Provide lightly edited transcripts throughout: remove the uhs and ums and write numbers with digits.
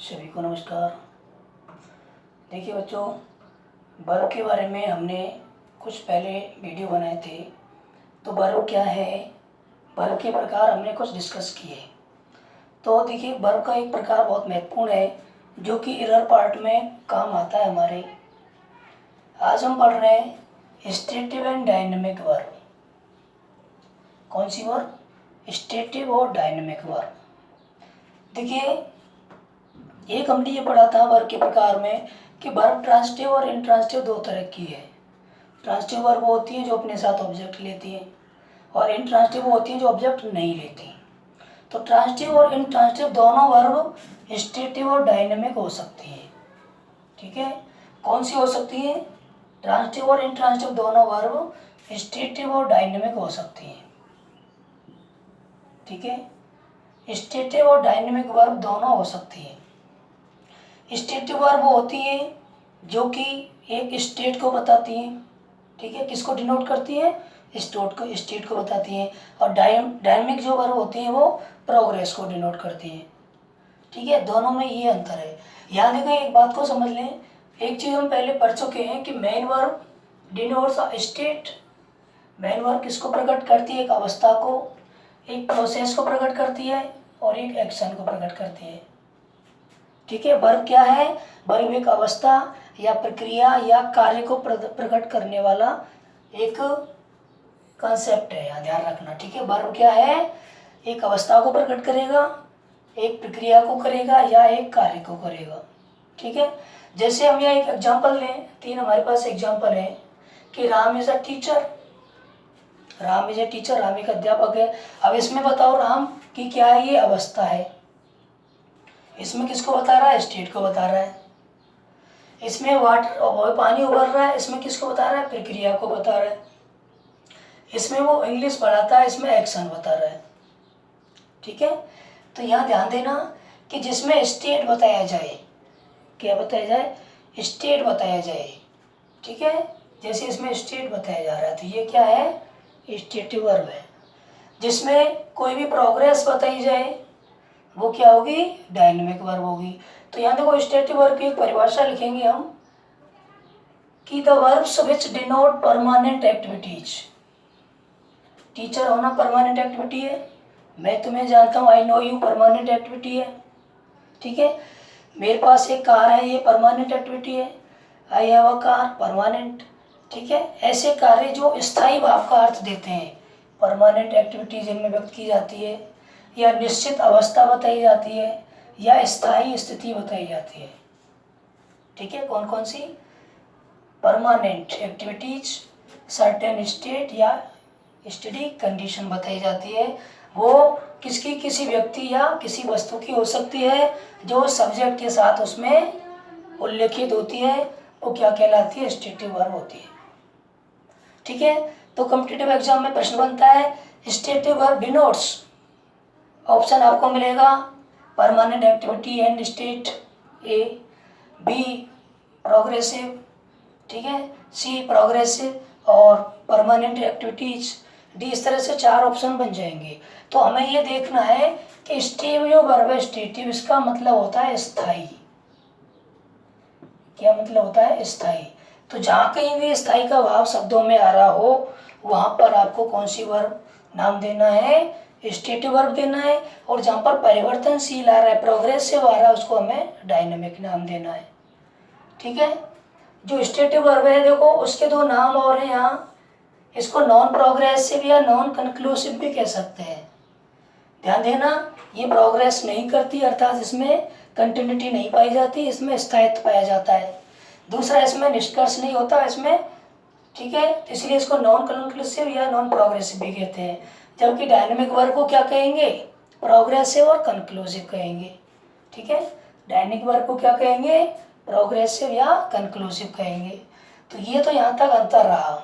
सभी को नमस्कार। देखिए बच्चों, वर्ब के बारे में हमने कुछ पहले वीडियो बनाए थे। तो वर्ब क्या है, वर्ब के प्रकार हमने कुछ डिस्कस किए। तो देखिए, वर्ब का एक प्रकार बहुत महत्वपूर्ण है जो कि इरर पार्ट में काम आता है हमारे। आज हम पढ़ रहे हैं स्टेटिव एंड डायनेमिक वर्ब। कौन सी वर्ब? स्टेटिव और डायनेमिक वर्ब। देखिए, एक हमने ये पढ़ा था वर्ब के प्रकार में कि वर्ब ट्रांसिटिव और इंट्रांसिटिव दो तरह की है। ट्रांसिटिव वर्ब होती है जो अपने साथ ऑब्जेक्ट लेती है, और इंट्रांसिटिव होती है जो ऑब्जेक्ट नहीं लेती। तो ट्रांसिटिव और इंट्रांसिटिव दोनों वर्ब स्टेटिव और डायनेमिक हो सकती है। ठीक है, कौन सी हो सकती है? ट्रांसिटिव और इंट्रांसिटिव दोनों वर्ब स्टेटिव और डायनेमिक हो सकती है। ठीक है, स्टेटिव और डायनेमिक वर्ब दोनों हो सकती है। स्टेटिव वर्ब होती है जो कि एक स्टेट को बताती है। ठीक है, किसको डिनोट करती है? स्टेट को बताती है। और डायनेमिक जो वर्ब होती है वो प्रोग्रेस को डिनोट करती है। ठीक है, दोनों में ये अंतर है। यहाँ देखो, एक बात को समझ लें। एक चीज़ हम पहले पढ़ चुके हैं कि main verb denotes a state. Main verb किसको प्रकट करती है? एक अवस्था को, एक प्रोसेस को प्रकट करती है और एक एक्शन को प्रकट करती है। ठीक है, वर्ब क्या है? वर्ब एक अवस्था या प्रक्रिया या कार्य को प्रकट करने वाला एक कंसेप्ट है, यहाँ ध्यान रखना। ठीक है, वर्ब क्या है? एक अवस्था को प्रकट करेगा, एक प्रक्रिया को करेगा या एक कार्य को करेगा। ठीक है, जैसे हम यहाँ एक एग्जांपल लें, तीन हमारे पास एग्जांपल है कि Ram is a teacher. Ram is a teacher, Ram एक अध्यापक है। अब इसमें बताओ, राम की क्या है? ये अवस्था है। इसमें किसको बता रहा है? स्टेट को बता रहा है। इसमें वाटर पानी उबल रहा है, इसमें किसको बता रहा है? प्रक्रिया को बता रहा है। इसमें वो इंग्लिश पढ़ाता है, इसमें एक्शन बता रहा है। ठीक है, तो यहाँ ध्यान देना कि जिसमें स्टेट बताया जाए, क्या बताया जाए? स्टेट बताया जाए। ठीक है, जैसे इसमें स्टेट बताया जा रहा है तो ये क्या है? स्टेटिव वर्ब है। जिसमें कोई भी प्रोग्रेस बताई जाए वो क्या होगी? डायनेमिक वर्ब होगी। तो यहाँ देखो, स्टेटिव वर्ब की एक परिभाषा लिखेंगे हम कि the verbs which denote permanent activities. Teacher होना परमानेंट एक्टिविटी है। मैं तुम्हें जानता हूँ, I know you permanent activity है। ठीक है, मेरे पास एक कार है, ये परमानेंट एक्टिविटी है। I have a car, permanent. ठीक है, ऐसे कार्य जो स्थायी भाव का अर्थ देते हैं, परमानेंट एक्टिविटीज इनमें व्यक्त की जाती है, या निश्चित अवस्था बताई जाती है, या स्थायी स्थिति बताई जाती है। ठीक है, कौन कौन सी? परमानेंट एक्टिविटीज, सर्टेन स्टेट या स्टडी कंडीशन बताई जाती है। वो किसकी? किसी व्यक्ति या किसी वस्तु की हो सकती है जो सब्जेक्ट के साथ उसमें उल्लेखित होती है। वो क्या कहलाती है? स्टेटिव वर्ब होती है। ठीक है, तो कॉम्पिटिटिव एग्जाम में प्रश्न बनता है स्टेटिव वर्ब डिनोट्स। ऑप्शन आपको मिलेगा permanent activity and state, A, be progressive, ठीक है, सी प्रोग्रेसिव और परमानेंट एक्टिविटीज, डी। इस तरह से चार ऑप्शन बन जाएंगे। तो हमें ये देखना है कि स्टेटिव जो वर्ब है, स्टेटिव, इसका मतलब होता है स्थायी। क्या मतलब होता है? स्थायी। तो जहाँ कहीं भी स्थायी का भाव शब्दों में आ रहा हो वहाँ पर आपको कौन सी वर्ब नाम देना है? स्टेटिव वर्ब देना है। और जहाँ पर परिवर्तनशील आ रहा है, प्रोग्रेसिव आ रहा है, उसको हमें डायनेमिक नाम देना है। ठीक है, जो स्टेटिव वर्ब है देखो, उसके दो नाम और हैं यहाँ। इसको नॉन प्रोग्रेसिव या नॉन कंक्लूसिव भी कह सकते हैं। ध्यान देना, ये प्रोग्रेस नहीं करती, अर्थात इसमें कंटिन्यूटी नहीं पाई जाती, इसमें स्थायित्व पाया जाता है। दूसरा, इसमें निष्कर्ष नहीं होता इसमें। ठीक है, इसलिए इसको नॉन कंक्लूसिव या नॉन प्रोग्रेसिव भी कहते हैं। जबकि डायनेमिक वर्ब को क्या कहेंगे? प्रोग्रेसिव और कंक्लूसिव कहेंगे। ठीक है, डायनेमिक वर्ब को क्या कहेंगे? प्रोग्रेसिव या कंक्लूसिव कहेंगे। तो ये तो यहाँ तक अंतर रहा।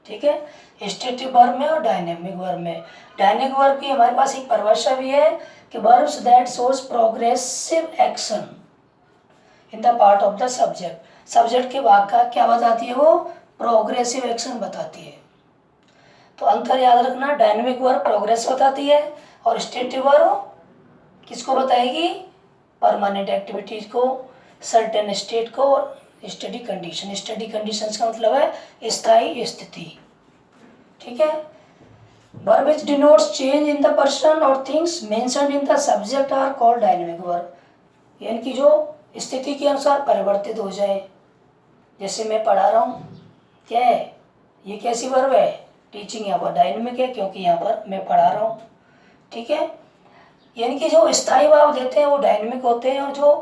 ठीक है, स्टेटिव वर्ब में और डायनेमिक वर्ब में। डायनेमिक वर्ब की हमारे पास एक परिभाषा भी है कि verbs that shows progressive action in the part of the subject. Subject के भाग का क्या बताती है? वो प्रोग्रेसिव एक्शन बताती है। तो अंतर याद रखना, डायनेमिक वर्ब प्रोग्रेस बताती है और स्टेटिव वर्ब किसको बताएगी? परमानेंट एक्टिविटीज को, सर्टेन स्टेट को और स्टडी कंडीशन। स्टडी कंडीशंस का मतलब है स्थायी स्थिति। ठीक है। Verb which denotes change in the person और things mentioned in the subject are called dynamic verb. यानी कि जो स्थिति के अनुसार परिवर्तित हो जाए। जैसे मैं पढ़ा रहा हूँ, क्या है ये, कैसी वर्ब है, टीचिंग, यहाँ पर डायनेमिक है क्योंकि यहाँ पर मैं पढ़ा रहा हूँ। ठीक है। यानी कि जो स्थायी भाव देते हैं वो डायनेमिक होते हैं और जो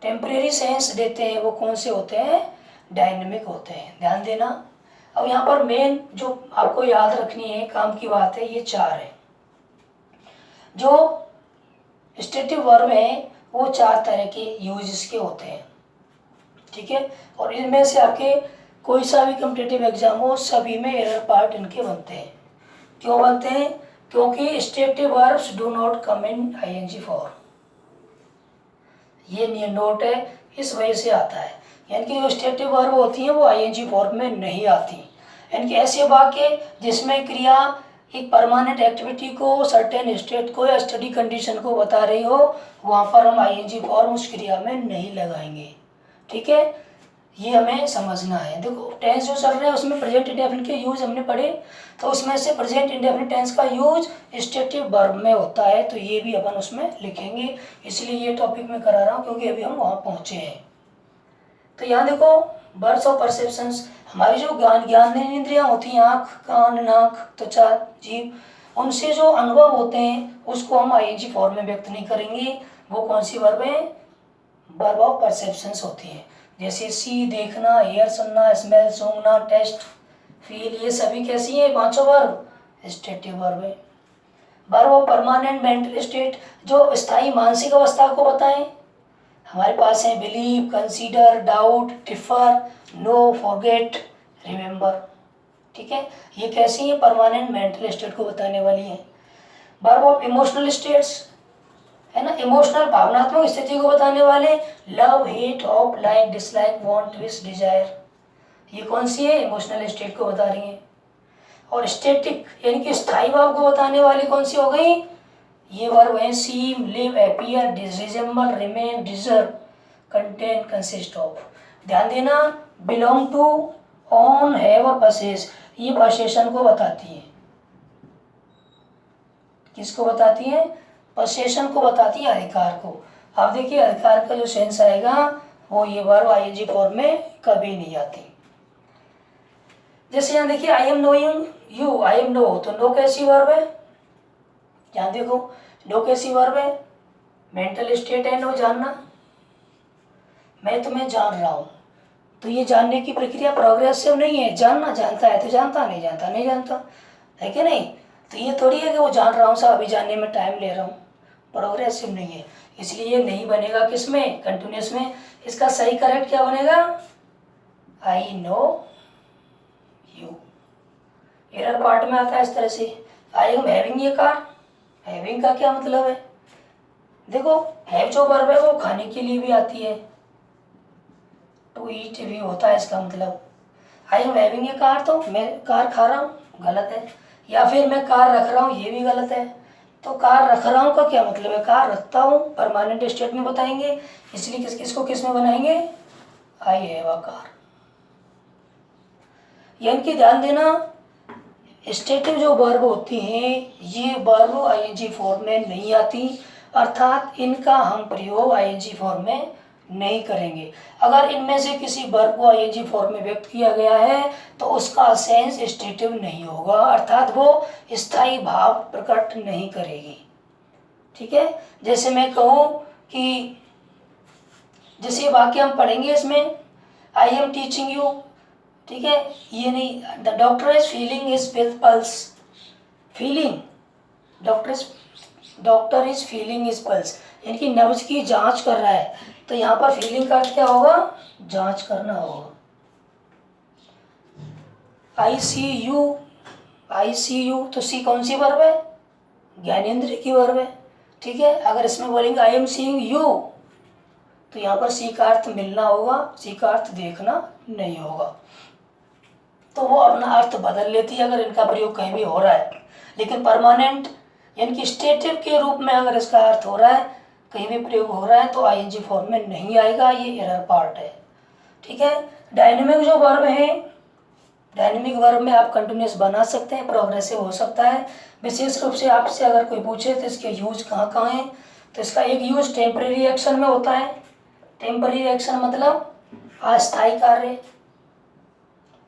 टेम्परेरी सेंस देते हैं वो कौन से होते हैं, डायनेमिक होते हैं। ध्यान देना। अब यहाँ पर मेन जो आपको याद रखनी है, काम की बात है, ये 4 है। जो स्टेटिव वर्ब है वो 4 तरह के यूजेस के होते हैं। ठीक है। और इनमें से आपके कोई सा भी कॉम्पिटिटिव एग्जाम हो, सभी में एरर पार्ट इनके बनते हैं। क्यों बनते हैं? क्योंकि stative verbs do not come in ING form. ये नोट है, इस वजह से आता है। यानी कि जो स्टेटिव वर्ब होती हैं वो आईएनजी फॉर्म में नहीं आती। यानी कि ऐसे वाक्य जिसमें क्रिया एक परमानेंट एक्टिविटी को, सर्टेन स्टेट को या स्टडी कंडीशन को बता रही हो, वहाँ पर हम आईएनजी फॉर्म उस क्रिया में नहीं लगाएंगे। ठीक है। ये हमें समझना है। देखो टेंस जो चल रहा है उसमें प्रेजेंट इंडेफिनिट के यूज हमने पढ़े, तो उसमें से प्रेजेंट इंडेफिनिट टेंस का यूज स्टेटिव वर्ब में होता है, तो ये भी अपन उसमें लिखेंगे। इसलिए ये टॉपिक मैं करा रहा हूँ क्योंकि अभी हम वहाँ पहुँचे हैं। तो यहाँ देखो वर्ड्स ऑफ परसेप्शंस, हमारी जो ज्ञान इंद्रियाँ होती हैं, आँख, कान, नाक, त्वचा, जीभ, उनसे जो अनुभव होते हैं उसको हम आईएनजी फॉर्म में व्यक्त नहीं करेंगे। वो कौन सी वर्ब है? वर्ब ऑफ परसेप्शंस होती है। जैसे सी देखना, हेयर सुनना, स्मेल सूंघना, टेस्ट, फील, ये सभी कैसी है? 5 वर्ब स्टेटिव वर्ब है। Verb of permanent mental state, जो स्थायी मानसिक अवस्था को बताएं, हमारे पास है believe, consider, doubt, differ, know, forget, remember. ठीक है। ये कैसी है? परमानेंट मेंटल स्टेट को बताने वाली है। वर्ब ऑफ इमोशनल स्टेट्स है ना, इमोशनल भावनात्मक स्थिति को बताने वाले, love, hate, hope, like, dislike, want, wish, desire, ये कौन सी है? इमोशनल स्टेट को बता रही है। और स्टैटिक यानी कि स्थायी भाव को बताने वाली कौन सी हो गई? ये वर्ब है seem, live, appear, resemble, remain, deserve, contain, consist of. ध्यान देना, बिलोंग टू, ऑन, हैव और पसेस, ये पसेशन को बताती है। किसको बताती है? पसेशन को बताती है, अधिकार को। अब देखिए अधिकार का जो सेंस आएगा वो ये वर्ब आईएनजी फॉर्म में कभी नहीं आती। जैसे यहाँ देखिए I am knowing you, I am know, तो नो कैसी वर्ब है? यहाँ देखो नो कैसी वर्ब है? मेंटल स्टेट है नो, जानना। मैं तुम्हें जान रहा हूँ, तो ये जानने की प्रक्रिया प्रोग्रेसिव नहीं है। जानना, जानता है तो जानता, नहीं जानता नहीं जानता, है कि नहीं? तो ये थोड़ी है कि वो जान रहा हूँ साहब, अभी जानने में टाइम ले रहा हूँ, प्रोग्रेसिव नहीं है। इसलिए ये नहीं बनेगा किस में? कंटिन्यूस में। इसका सही करेक्ट क्या बनेगा? I know you. Error part में आता है इस तरह से। आई एम हैविंग ये कार, हैविंग का क्या मतलब है? देखो हैव जो वर्ब है वो खाने के लिए भी आती है, टू ईट भी होता है इसका मतलब। आई एम हैविंग ये कार, तो मैं कार खा रहा हूँ, गलत है। या फिर मैं कार रख रहा हूँ, ये भी गलत है। तो कार रख रहा हूँ का क्या मतलब है? कार रखता हूँ, परमानेंट स्टेट में बताएंगे, इसलिए किसको किस में बनाएंगे? I have a car. यानी कि ध्यान देना, स्टेटिव जो वर्ब होती हैं ये वर्ब आईएनजी फॉर्म में नहीं आती, अर्थात इनका हम प्रयोग आईएनजी फॉर्म में नहीं करेंगे। अगर इनमें से किसी वर्ब को आईएनजी फॉर्म में व्यक्त किया गया है तो उसका सेंस स्टेटिव नहीं होगा, अर्थात वो स्थायी भाव प्रकट नहीं करेगी। ठीक है। जैसे मैं कहूँ कि जैसे वाक्य हम पढ़ेंगे इसमें, आई एम टीचिंग यू, ठीक है, ये नहीं, the doctor is feeling his pulse, feeling, doctor is feeling his pulse, यानी कि नब्ज की जांच कर रहा है, तो यहाँ पर फीलिंग का अर्थ क्या होगा? जांच करना होगा। आई सी यू, तो सी कौन सी वर्ब है? ज्ञानेंद्रिय की वर्ब है। ठीक है। अगर इसमें बोलेंगे आई एम सीइंग यू, तो यहाँ पर सी का अर्थ मिलना होगा, सी का अर्थ देखना नहीं होगा। तो वो अपना अर्थ बदल लेती है अगर इनका प्रयोग कहीं भी हो रहा है। लेकिन परमानेंट यानी कि स्टेटिव के रूप में अगर इसका अर्थ हो रहा है कहीं भी प्रयोग हो रहा है तो आईएनजी फॉर्म में नहीं आएगा, ये एरर पार्ट है। ठीक है। डायनेमिक जो वर्ब है, डायनेमिक वर्ब में आप कंटिन्यूस बना सकते हैं, प्रोग्रेसिव हो सकता है। विशेष रूप से आपसे अगर कोई पूछे तो इसके यूज कहाँ कहाँ हैं, तो इसका एक यूज टेम्परेरी एक्शन में होता है। टेम्परेरी एक्शन मतलब अस्थायी कार्य,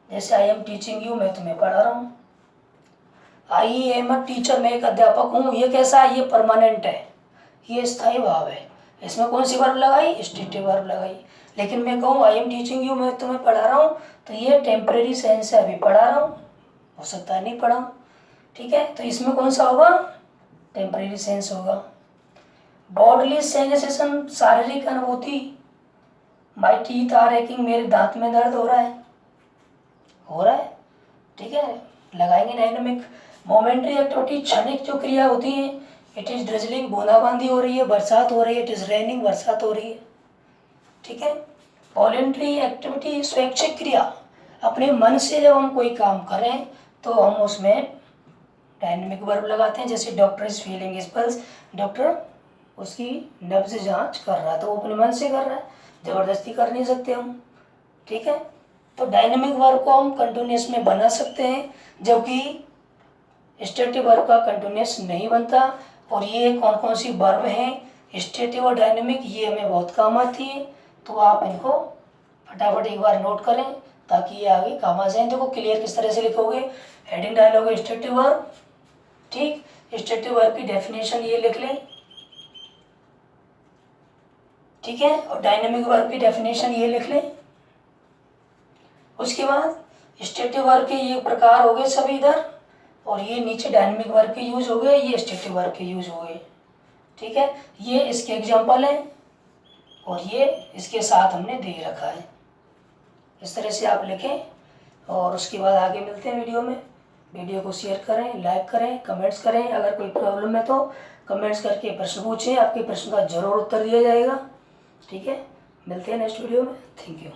जैसे आई एम टीचिंग यू, मैं तुम्हें पढ़ा रहा हूँ। आई एम अ टीचर, मैं एक अध्यापक हूँ, ये कैसा है, ये परमानेंट है, ये स्थायी भाव है। इसमें कौन सी वर्ब लगाई, स्टेटिव वर्ब लगाई। लेकिन मैं कहूँ आई एम टीचिंग यू, मैं तुम्हें पढ़ा रहा हूँ, तो ये टेम्परेरी सेंस से अभी पढ़ा रहा हूँ, हो सकता है नहीं पढ़ा। ठीक है, तो इसमें कौन सा होगा, टेम्परेरी सेंस होगा। बॉडली सेंसेशन, शारीरिक अनुभूति, माई टीथ आर एकिंग, मेरे दांत में दर्द हो रहा है, हो रहा है। ठीक है, लगाएंगे डायनेमिक। मोमेंट्री एक्टिविटी, क्षणिक जो क्रिया होती है, इट इज ड्रिजलिंग, बूंदाबांदी हो रही है, बरसात हो रही है, इट इज रेनिंग, बरसात हो रही है। ठीक है। वॉलेंट्री एक्टिविटी, स्वैच्छिक क्रिया, अपने मन से जब हम कोई काम करें तो हम उसमें डायनेमिक वर्ब लगाते हैं। जैसे doctor is feeling his pulse, doctor उसकी नब्ज जांच कर रहा है, तो वो अपने मन से कर रहा है, ज़बरदस्ती कर नहीं सकते हम। ठीक है, तो डायनेमिक वर्ब को हम कंटिन्यूस में बना सकते हैं, जबकि स्टेटिव वर्ब का कंटिन्यूस नहीं बनता। और ये कौन कौन सी वर्ब हैं, स्टेटिव और डायनेमिक, ये हमें बहुत काम आती है, तो आप इनको फटाफट एक बार नोट करें ताकि ये आगे काम आ जाए। देखो क्लियर किस तरह से लिखोगे, हेडिंग डायलॉग स्टेटिव वर्ब। ठीक, स्टेटिव वर्ब की डेफिनेशन ये लिख लें। ठीक है, और डायनेमिक वर्ब की डेफिनेशन ये लिख लें। उसके बाद स्टेटिव वर्ब के ये प्रकार हो गए सभी इधर, और ये नीचे डायनेमिक वर्ब के यूज हो गए, ये स्टेटिव वर्ब के यूज हो गए। ठीक है, ये इसके एग्जाम्पल हैं और ये इसके साथ हमने दे रखा है। इस तरह से आप लिखें और उसके बाद आगे मिलते हैं वीडियो में। वीडियो को शेयर करें, लाइक करें, कमेंट्स करें। अगर कोई प्रॉब्लम है तो कमेंट्स करके प्रश्न पूछें, आपके प्रश्न का जरूर उत्तर दिया जाएगा। ठीक है, मिलते हैं नेक्स्ट वीडियो में। Thank you.